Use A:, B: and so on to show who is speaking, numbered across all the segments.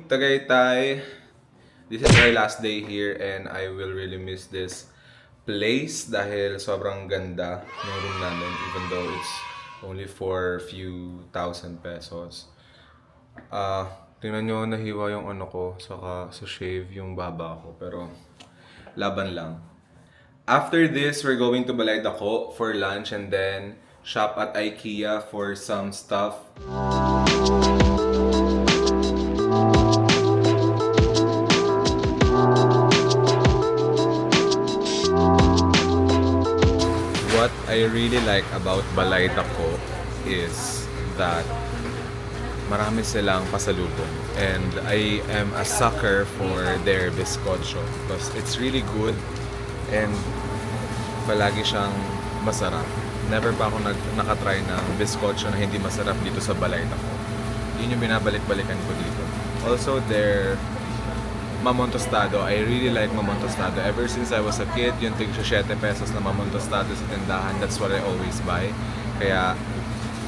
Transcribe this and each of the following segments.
A: Tagaytay. This is my last day here and I will really miss this place dahil sobrang ganda ng room namin even though it's only for few thousand pesos. Tingnan nyo, nahiwa yung ano ko, saka sa shave yung baba ko, pero laban lang. After this, we're going to Balay-Dako for lunch and then shop at IKEA for some stuff. What I really like about Balay-Dako is that marami silang pasalubong and I am a sucker for their bizcocho because it's really good and palagi siyang masarap. Never pa ako nakatry ng bizcocho na hindi masarap dito sa Balay-Dako. Yun yung binabalik-balikan ko dito. Also, their mamon tostado. I really like mamon tostado. Ever since I was a kid, yung tig 7 pesos na mamon tostado sa tindahan, that's what I always buy. Kaya,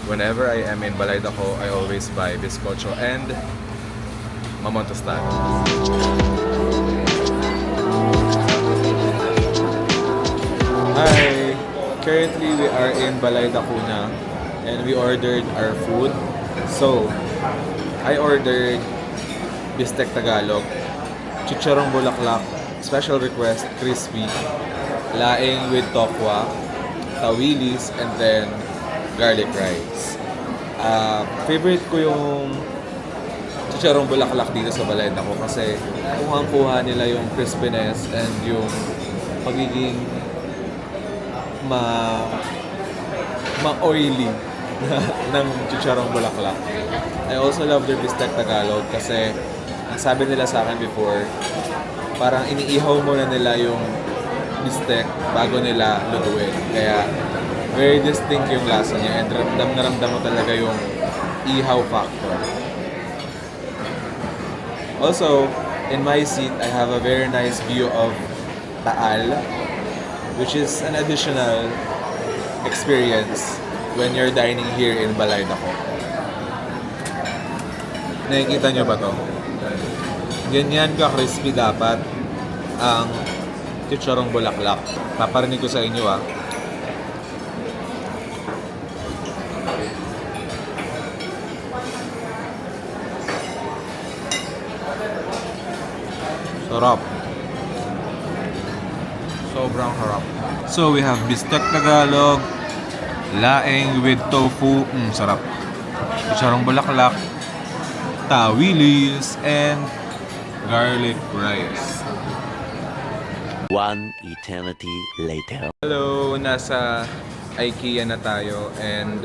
A: whenever I am in Balay-Dako, I always buy bizcocho and mamon tostado. Hi! Currently, we are in Balay-Dako na and we ordered our food. So, I ordered Bistek Tagalog, Chicharong Bulaklak, special request, crispy, laing with tokwa, tawilis, and then garlic rice. Favorite ko yung Chicharong Bulaklak dito sa Balay-Dako kasi kuhang-kuha nila yung crispiness and yung pagiging ma-oily ng Chicharong Bulaklak. I also love their Bistek Tagalog kasi ang sabi nila sa akin before, parang iniihaw muna nila yung bistek bago nila lutuin. Kaya, very distinct yung lasa niya and ramdam na ramdam mo talaga yung ihaw factor. Also, in my seat, I have a very nice view of Taal, which is an additional experience when you're dining here in Balay-Dako. Nakikita nyo ba to? Ganyan ka-crispy dapat ang Chicharong Bulaklak. Paparinig ko sa inyo Sarap. Sobrang harap. So we have Bistek Tagalog, laing with tofu, sarap. Chicharong Bulaklak, tawilis, and garlic rice.
B: One eternity later.
A: Hello! Nasa IKEA na tayo and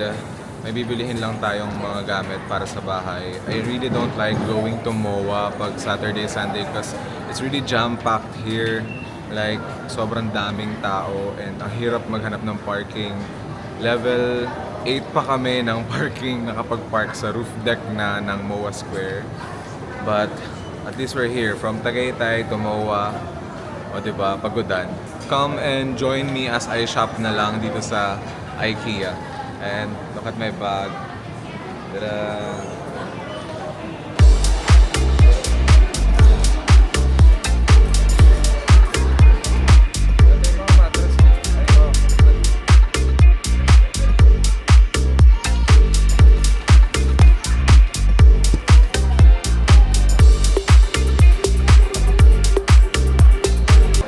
A: may bibilihin lang tayong mga gamit para sa bahay. I really don't like going to MOA pag Saturday, Sunday because it's really jam-packed here. Like, sobrang daming tao and ang hirap maghanap ng parking. Level 8 pa kami ng parking nakapag-park sa roof deck na ng MOA Square. But at least we're here from Tagaytay to MOA. O diba, pagodan. Come and join me as I shop na lang dito sa IKEA. And look at my bag. Ta-da!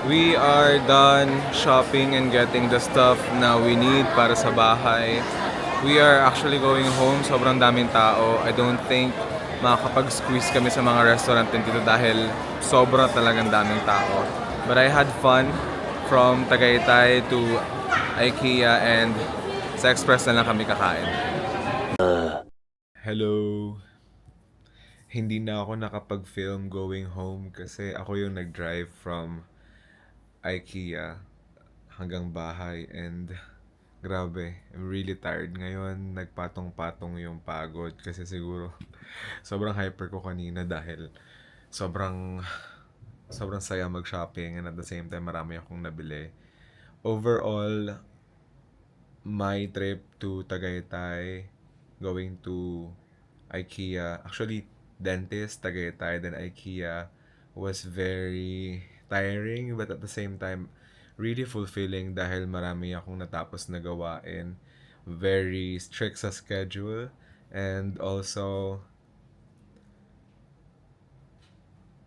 A: We are done shopping and getting the stuff na we need para sa bahay. We are actually going home. Sobrang daming tao. I don't think makakapag-squeeze kami sa mga restaurant din dito dahil sobra talagang daming tao. But I had fun from Tagaytay to IKEA and sa Express na lang kami kakain. Hello! Hindi na ako nakapag-film going home kasi ako yung nag-drive from IKEA hanggang bahay and grabe, I'm really tired ngayon. Nagpatong-patong yung pagod kasi siguro sobrang hyper ko kanina dahil sobrang saya mag-shopping and at the same time marami akong nabili. Overall, my trip to Tagaytay, going to IKEA, actually dentist, Tagaytay, then IKEA was very tiring but at the same time really fulfilling dahil marami akong natapos na gawain. Very strict sa schedule and also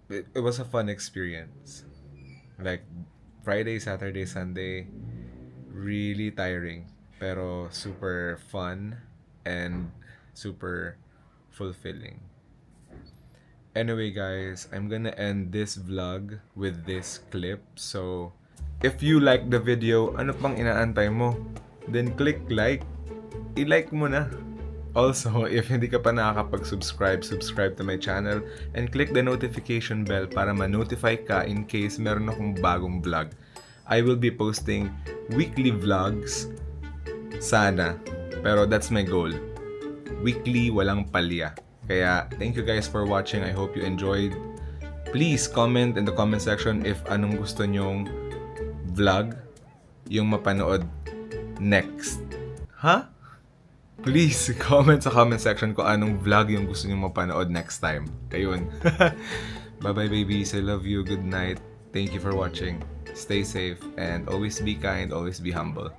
A: it was a fun experience. Like Friday, Saturday, Sunday, really tiring pero super fun and super fulfilling. Anyway guys, I'm gonna end this vlog with this clip. So, if you like the video, ano pang inaantay mo? Then click like. I-like mo na. Also, if hindi ka pa nakakapag-subscribe, subscribe to my channel and click the notification bell para ma-notify ka in case meron akong bagong vlog. I will be posting weekly vlogs. Sana. Pero that's my goal. Weekly, walang palya. Kaya, thank you guys for watching. I hope you enjoyed. Please comment in the comment section if anong gusto nyong vlog yung mapanood next. Ha? Please comment sa comment section kung anong vlog yung gusto nyong mapanood next time. Ayun. Bye-bye babies. I love you. Good night. Thank you for watching. Stay safe and always be kind, always be humble.